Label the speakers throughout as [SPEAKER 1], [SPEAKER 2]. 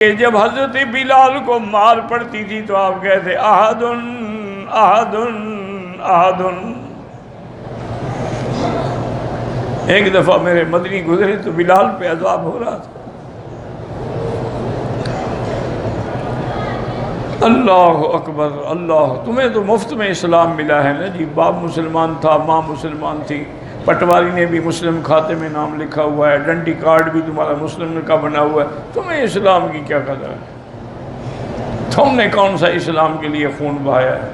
[SPEAKER 1] کہ جب حضرت بلال کو مار پڑتی تھی تو آپ کہتے احدن احدن احدن۔ ایک دفعہ میرے مدنی گزرے تو بلال پہ عذاب ہو رہا تھا۔ اللہ اکبر اللہ، تمہیں تو مفت میں اسلام ملا ہے نا جی، باپ مسلمان تھا، ماں مسلمان تھی، پٹواری نے بھی مسلم کھاتے میں نام لکھا ہوا ہے، ڈنڈی کارڈ بھی تمہارا مسلم کا بنا ہوا ہے، تمہیں اسلام کی کیا قدر ہے؟ تم نے کون سا اسلام کے لیے خون بہایا ہے؟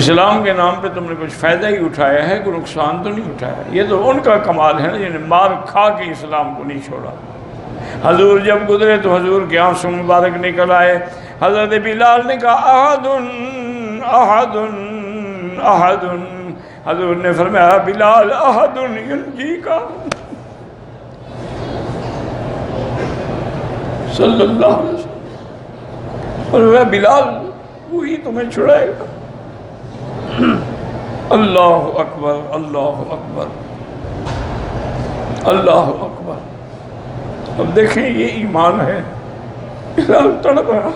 [SPEAKER 1] اسلام کے نام پہ تم نے کچھ فائدہ ہی اٹھایا ہے، کوئی نقصان تو نہیں اٹھایا۔ یہ تو ان کا کمال ہے نا جنہیں مار کھا کے اسلام کو نہیں چھوڑا۔ حضور جب گزرے تو حضور کے آنسو مبارک نکل آئے۔ حضرت بلال نے کہا احدن احدن احدن، حضور نے فرمایا بلال احدن ینجی کا، صلی اللہ علیہ وسلم، فرمایا بلال وہی تمہیں چھڑائے گا۔ اللہ اکبر اللہ اکبر اللہ اکبر۔ اب دیکھیں یہ ایمان ہے، بلال تڑپ رہا۔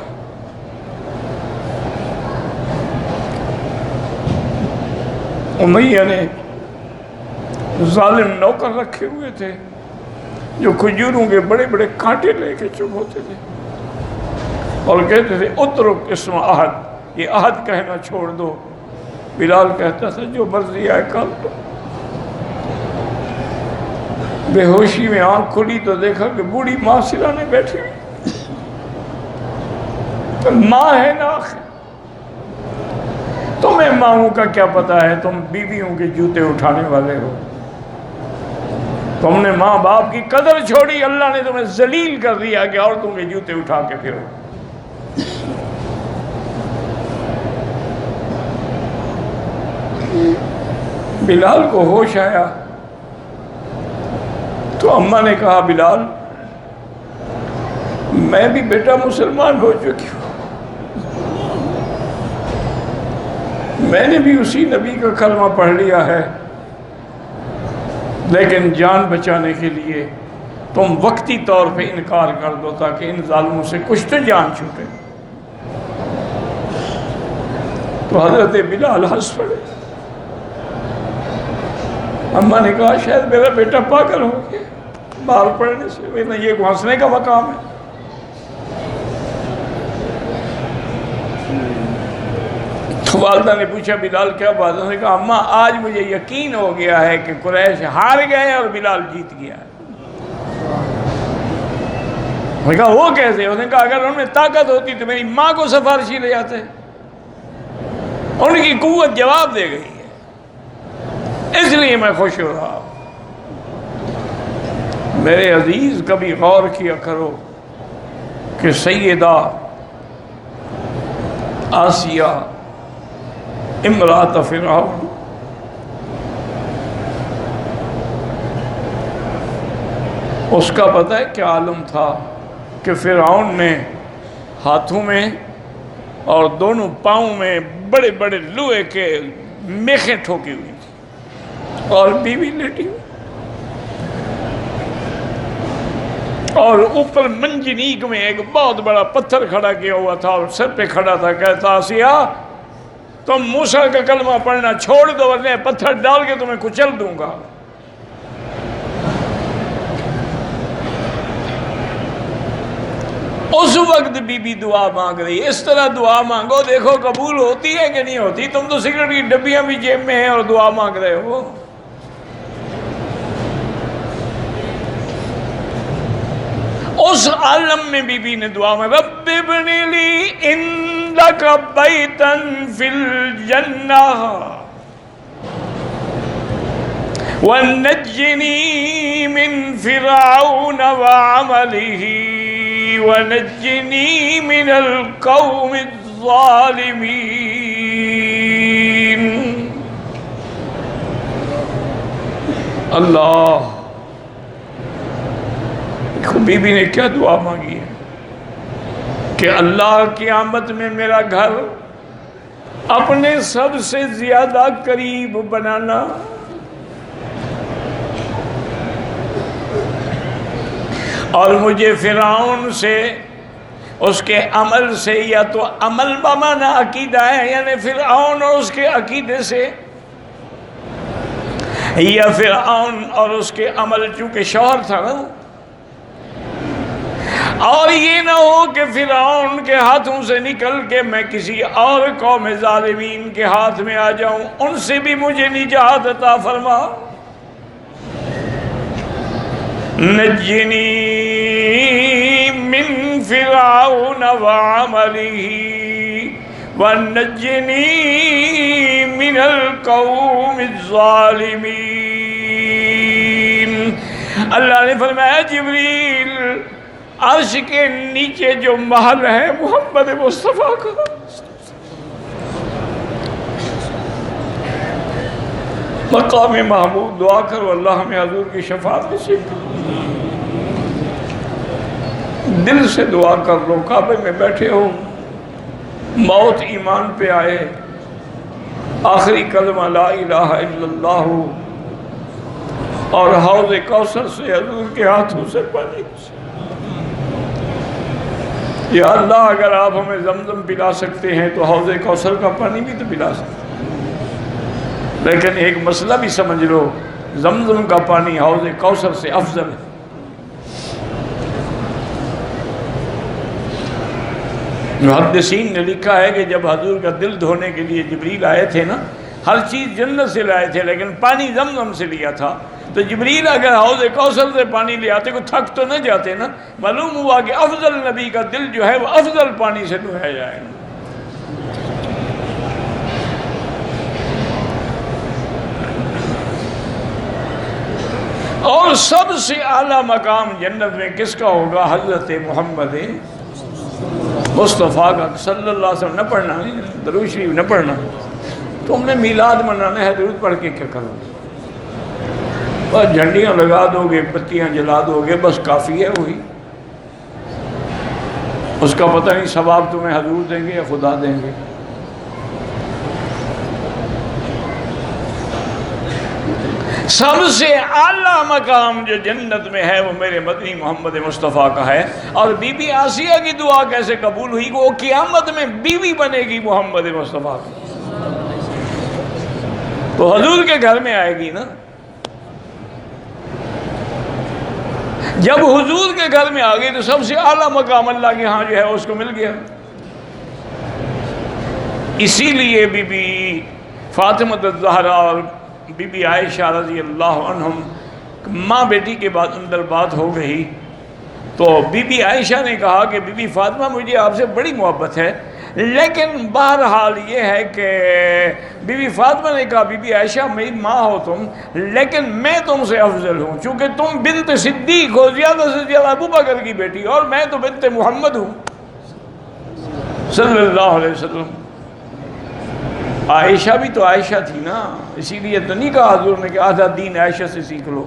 [SPEAKER 1] امیہ نے ظالم نوکر رکھے ہوئے تھے جو کھجوروں کے بڑے بڑے کانٹے لے کے چپ ہوتے تھے اور کہتے تھے اترک اسم احد، یہ احد کہنا چھوڑ دو۔ بلال کہتا تھا جو مرضی آئے کر دو۔ بے ہوشی میں آنکھ کھلی تو دیکھا کہ بوڑھی ماں سرانے بیٹھی ہوئی، ماں ہے نا آخر، تمہیں ماؤں کا کیا پتا ہے، تم بیویوں کے جوتے اٹھانے والے ہو، تم نے ماں باپ کی قدر چھوڑی، اللہ نے تمہیں ذلیل کر دیا کہ عورتوں کے جوتے اٹھا کے پھرو۔ بلال کو ہوش آیا تو اماں نے کہا بلال میں بھی بیٹا مسلمان ہو چکی ہوں، میں نے بھی اسی نبی کا کلمہ پڑھ لیا ہے، لیکن جان بچانے کے لیے تم وقتی طور پہ انکار کر دو تاکہ ان ظالموں سے کچھ تو جان چھوٹے۔ تو حضرت بلال ہنس پڑے۔ اماں نے کہا شاید میرا بیٹا پاگل ہو گیا مار پڑنے سے، ورنہ یہ ہنسنے کا مقام ہے۔ تو والدہ نے پوچھا بلال کیا بات ہے؟ اس نے کہا اماں آج مجھے یقین ہو گیا ہے کہ قریش ہار گئے اور بلال جیت گیا ہے۔ اس نے کہا وہ کیسے؟ اس نے کہا اگر ان میں طاقت ہوتی تو میری ماں کو سفارشی لے جاتے، ان کی قوت جواب دے گئی ہے، اس لیے میں خوش ہو رہا ہوں۔ میرے عزیز کبھی غور کیا کرو کہ سیدہ آسیہ امرأۃ فرعون اس کا پتہ ہے کیا عالم تھا کہ فرعون نے ہاتھوں میں اور دونوں پاؤں میں بڑے بڑے لوہے کے میخیں ٹھوکی ہوئی تھی اور بیوی لیٹی ہوئی، اور اوپر منجنیق میں ایک بہت بڑا پتھر کھڑا کیا ہوا تھا اور سر پہ کھڑا تھا۔ کہتا آسیہ تم موسیٰ کا کلمہ پڑھنا چھوڑ دو ورنہ پتھر ڈال کے تمہیں کچل دوں گا۔ اس وقت بی بی دعا مانگ رہی، اس طرح دعا مانگو دیکھو قبول ہوتی ہے کہ نہیں ہوتی۔ تم تو سگریٹ کی ڈبیاں بھی جیب میں ہیں اور دعا مانگ رہے ہو۔ اس عالم میں بی بی نے دعا میں رب ابن لی عندک بیتا فی الجنہ ونجنی من فرعون وعملہ ونجنی من القوم الظالمین۔ اللہ، بی بی نے کیا دعا مانگی ہے کہ اللہ قیامت میں میرا گھر اپنے سب سے زیادہ قریب بنانا، اور مجھے فرعون سے، اس کے عمل سے، یا تو عمل بمانا عقیدہ ہے یعنی فرعون اور اس کے عقیدے سے، یا فرعون اور اس کے عمل، چونکہ شوہر تھا نا، اور یہ نہ ہو کہ فرعون کے ہاتھوں سے نکل کے میں کسی اور قوم ظالمین کے ہاتھ میں آ جاؤں، ان سے بھی مجھے نجات عطا فرما۔ نجنی من فرعون وعملہ ونجنی من القوم الظالمین۔ اللہ نے فرمایا جبریل، عرش کے نیچے جو محل ہے محمد مصطفیٰ کا، مقام محمود، دعا کرو اللہ ہمیں حضور کی شفاعت نصیب کرو۔ دل سے دعا کر لو، کعبے میں بیٹھے ہو، موت ایمان پہ آئے، آخری کلمہ لا الہ الا اللہ ہو، اور حوض کوثر سے حضور کے ہاتھوں سے پانی سے، یا اللہ اگر آپ ہمیں زمزم پلا سکتے ہیں تو حوض کوثر کا پانی بھی تو پلا سکتے ہیں، لیکن ایک مسئلہ بھی سمجھ لو، زمزم کا پانی حوض کوثر سے افضل ہے۔ محدثین نے لکھا ہے کہ جب حضور کا دل دھونے کے لیے جبریل آئے تھے نا، ہر چیز جنت سے لائے تھے لیکن پانی زمزم سے لیا تھا، تو جبریل اگر حوض کوثر سے پانی لے آتے کو تھک تو نہ جاتے نا، معلوم ہوا کہ افضل نبی کا دل جو ہے وہ افضل پانی سے دھویا جائے گا۔ اور سب سے اعلیٰ مقام جنت میں کس کا ہوگا؟ حضرت محمد مصطفیٰ کا صلی اللہ علیہ وسلم۔ نہ پڑھنا، درود شریف نہ پڑھنا، تم نے میلاد منانا ہے، درود پڑھ کے کیا کرو؟ بس جھنڈیاں لگا دو گے، بتیاں جلا دو گے، بس کافی ہے وہی، اس کا پتہ نہیں ثواب تمہیں حضور دیں گے یا خدا دیں گے۔ سب سے اعلیٰ مقام جو جنت میں ہے وہ میرے مدنی محمد مصطفیٰ کا ہے۔ اور بی بی آسیہ کی دعا کیسے قبول ہوئی؟ وہ قیامت میں بیوی بنے گی محمد مصطفیٰ کی، تو حضور کے گھر میں آئے گی نا۔ جب حضور کے گھر میں آ گئی تو سب سے اعلیٰ مقام اللہ کے ہاں جو ہے اس کو مل گیا۔ اسی لیے بی بی فاطمہ الزہرا اور بی بی عائشہ رضی اللہ عنہم، ماں بیٹی کے بعد اندر بات ہو گئی تو بی بی عائشہ نے کہا کہ بی بی فاطمہ مجھے آپ سے بڑی محبت ہے، لیکن بہرحال یہ ہے کہ بی بی فاطمہ نے کہا بی بی عائشہ میری ماں ہو تم، لیکن میں تم سے افضل ہوں، چونکہ تم بنت صدیق ہو، زیادہ سے زیادہ ابو بکر کی بیٹی، اور میں تو بنت محمد ہوں صلی اللہ علیہ وسلم۔ عائشہ بھی تو عائشہ تھی نا، اسی لیے تو نہیں کہا حضور نے کہ آدھا دین عائشہ سے سیکھ لو۔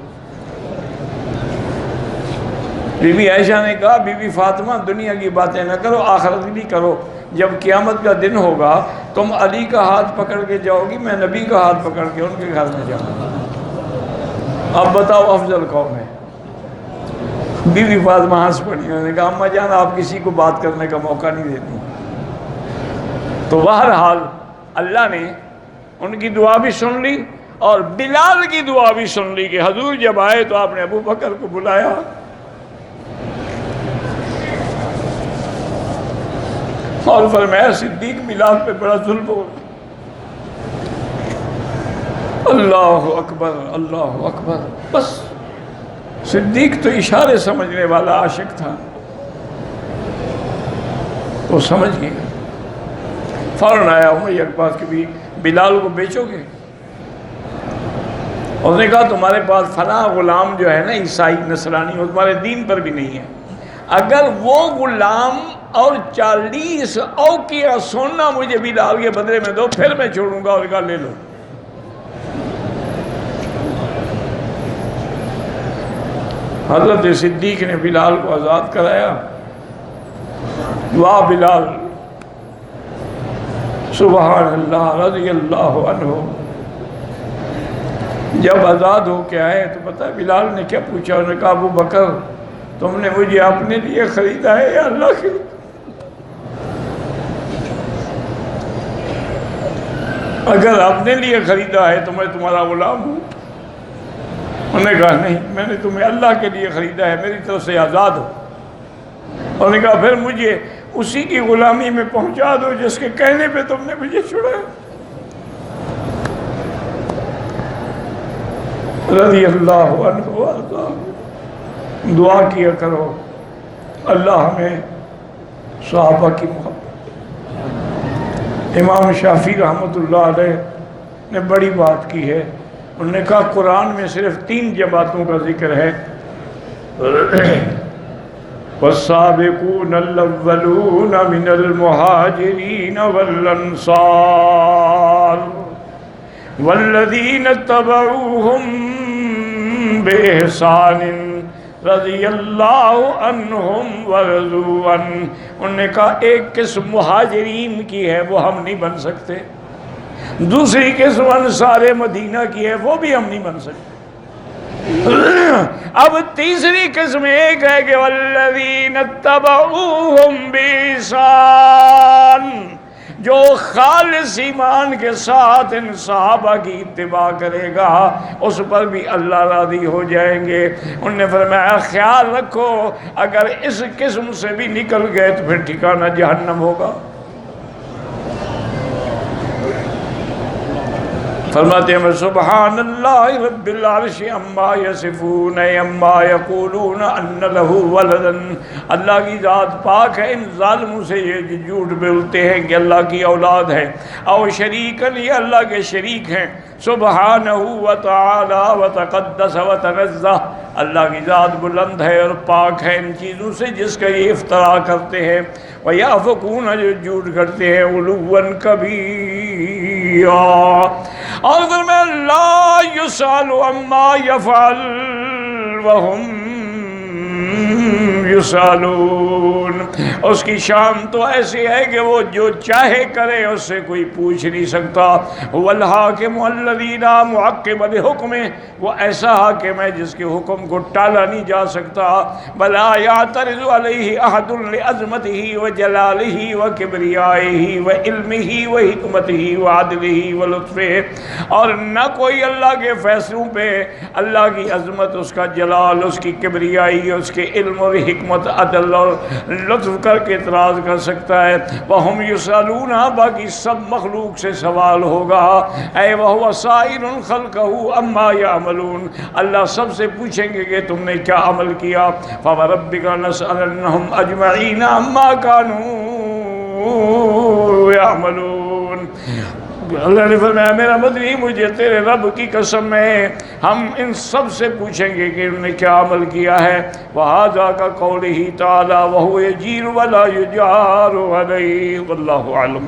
[SPEAKER 1] بی بی عائشہ نے کہا بی بی فاطمہ دنیا کی باتیں نہ کرو، آخرت بھی کرو، جب قیامت کا دن ہوگا تم علی کا ہاتھ پکڑ کے جاؤ گی، میں نبی کا ہاتھ پکڑ کے ان کے گھر میں جاؤں گا، اب بتاؤ افضل کون ہے؟ بی بی فاطمہ ہنس پڑی، انہوں نے کہا اماں جان آپ کسی کو بات کرنے کا موقع نہیں دیتی۔ تو بہرحال اللہ نے ان کی دعا بھی سن لی اور بلال کی دعا بھی سن لی کہ حضور جب آئے تو آپ نے ابو بکر کو بلایا اور فرمایا صدیق بلال پہ بڑا ظلم ہو۔ اللہ اکبر اللہ اکبر۔ بس صدیق تو اشارے سمجھنے والا عاشق تھا، وہ سمجھ گیا، فوراً آیا امیہ کے پاس کہ بھی بلال کو بیچو گے؟ اس نے کہا تمہارے پاس فلاں غلام جو ہے نا عیسائی نصرانی، وہ تمہارے دین پر بھی نہیں ہے، اگر وہ غلام اور 40 اوقیہ سونا مجھے بلال کے بدلے میں دو پھر میں چھوڑوں گا۔ اور کہا لے لو۔ حضرت صدیق نے بلال کو آزاد کرایا۔ واہ بلال، سبحان اللہ، رضی اللہ عنہ۔ جب آزاد ہو کے آئے تو پتہ ہے بلال نے کیا پوچھا؟ انہوں نے کہا ابو بکر تم نے مجھے اپنے لیے خریدا ہے یا اللہ کے لیے؟ اگر اپنے لیے خریدا ہے تو میں تمہارا غلام ہوں۔ انہوں نے کہا نہیں، میں نے تمہیں اللہ کے لیے خریدا ہے، میری طرف سے آزاد ہو۔ انہوں نے کہا پھر مجھے اسی کی غلامی میں پہنچا دو جس کے کہنے پہ تم نے مجھے چھڑایا۔ رضی اللہ عنہ وارضاہ۔ دعا کیا کرو اللہ ہمیں صحابہ کی محبت۔ امام شافعی رحمۃ اللہ علیہ نے بڑی بات کی ہے، انہوں نے کہا قرآن میں صرف 3 جماعتوں کا ذکر ہے، والسابقون الاولون من المہاجرین والانصار والذین اتبعوہم بإحسان رضی اللہ عنہم ورضوا عنہ۔ انہوں نے کہا ایک قسم مہاجرین کی ہے، وہ ہم نہیں بن سکتے، دوسری قسم انصار مدینہ کی ہے، وہ بھی ہم نہیں بن سکتے، اب تیسری قسم ایک ہے کہ والذین اتبعوہم بإحسان، جو خالص ایمان کے ساتھ ان صحابہ کی اتباع کرے گا اس پر بھی اللہ راضی ہو جائیں گے۔ انہوں نے فرمایا خیال رکھو اگر اس قسم سے بھی نکل گئے تو پھر ٹھکانہ جہنم ہوگا۔ فرماتے ہیں سبحان اللہ رب العرش عما یصفون عما یقولون ان لہ ولدا، اللہ کی ذات پاک ہے ان ظالموں سے یہ جھوٹ بولتے ہیں کہ اللہ کی اولاد ہے، او شریکن یہ اللہ کے شریک ہیں، سبحانہ وتعالی وتقدس وتنزہ، اللہ کی ذات بلند ہے اور پاک ہے ان چیزوں سے جس کا یہ افتراء کرتے ہیں، وَيَعْفَقُونَ جو جھوٹ کرتے ہیں عُلُوًّا کبیرا، اور فرمایا لا یسأل عما یفعل وہم یسألون، اس کی شان تو ایسی ہے کہ وہ جو چاہے کرے اس سے کوئی پوچھ نہیں سکتا، هو الحاکم الذی لا معقب لحکمہ، وہ ایسا حاکم ہے جس کے حکم کو ٹالا نہیں جا سکتا، بلا یعترض علیہ احد لعظمتہ وجلالہ وکبریائہ وعلمہ وحکمتہ وعدلہ ولطفہ، اور نہ کوئی اللہ کے فیصلوں پہ اللہ کی عظمت، اس کا جلال، اس کی کبریائی، اس کے علم اور حکمت، عدل اور لطف کر کے اعتراض کر سکتا ہے۔ وَهُمْ يُسْأَلُونَ، باقی سب مخلوق سے سوال ہوگا، اے وَهُوَ سَائِلٌ خَلْقَهُ عَمَّا يَعْمَلُونَ، اللہ سب سے پوچھیں گے کہ تم نے کیا عمل کیا، فَوَرَبِّكَ لَنَسْأَلَنَّهُمْ أَجْمَعِينَ عَمَّا كَانُوا يَعْمَلُونَ۔ اللہ نے فرمایا میرا مدنی مجھے تیرے رب کی قسم ہے ہم ان سب سے پوچھیں گے کہ انہوں نے کیا عمل کیا ہے۔ وَهَذَا كَقَوْلِهِ تَعَالَى وَهُوَ يَجِيرُ وَلَا يُجَارُ عَلَيْهِ وَاللَّهُ أَعْلَمُ۔